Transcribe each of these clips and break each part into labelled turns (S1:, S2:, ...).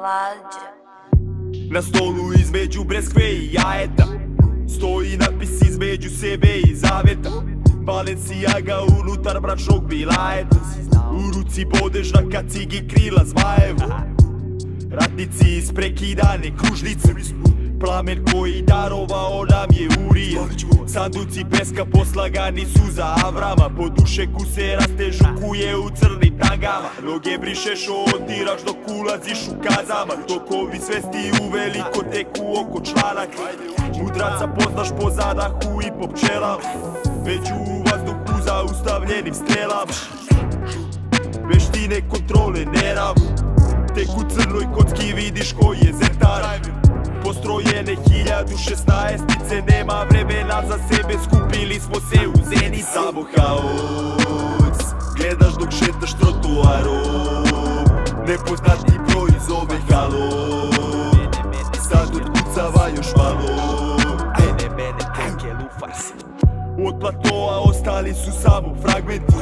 S1: Lađa.
S2: Na stolu između breskve i jajeta stoji napis između sebe i zaveta. Balenciaga unutar bračnog bilajeta. U ruci bodežna kacigi krila zmajevu. Ratnici isprekidane kružnice. Plamen koji darovao nam je Urije. Sanduci peska poslagani su za Avrama. Po dušeku se rastežu kuje u crnim tangama. Noge brišeš, odiraš dok ulaziš u kazama. Tokovi svesti uveliko teku oko članaka. Mudraca poznaš po zadahu i po pčelama. Već u vazduhu zaustavljenim strelama. Veštine kontrole neravu. Tek u crnoj kocki vidiš ko je zetar. Postrojene 1016-ice, nema vremena za sebe, skupili smo se u Zenit. Samo haos, gledaš dok šetaš trotuarom. Nepoznati broj zove halo. Sad otkucava još malo. Od platoa ostali su samo fragmenti.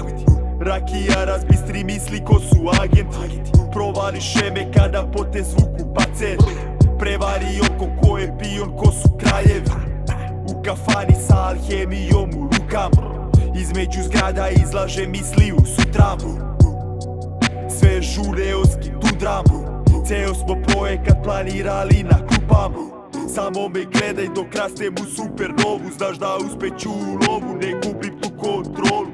S2: Rakija razbistri misli ko su agenti. Provališe me kada potez zvuku pacijent. Prevari oko ko je pion, ko su kraljevi. U kafani sa alhemijom u rukama. Između zgrada izlaže misli u sutramu. Sve žure oski tu dramu. Ceo smo projekat planirali na klupama. Samo me gledaj dok rastem u supernovu. Znaš da uspeću u lovu, ne gubim tu kontrolu.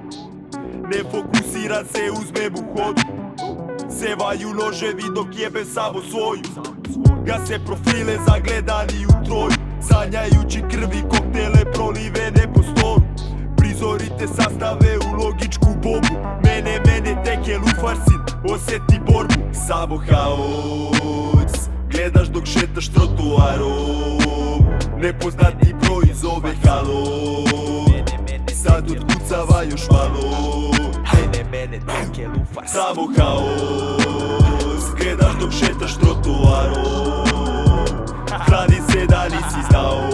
S2: Ne fokusiram se, uzmem u hodu. Sevaju noževi dok jebem samo svoju. Gase profile zagledani u troju. Sanjajući krvi koktele prolivene po stolu. Prizorite sastave u logičku bombu. Mene tekel u farsin, osjeti borbu. Samo haos, gledaš dok šetaš trotuarom. Nepoznati broj zove halo. Sad otkucava još malo. Samo haos, gledaš dok šetaš trotuarom. Hrani se da nisi znao.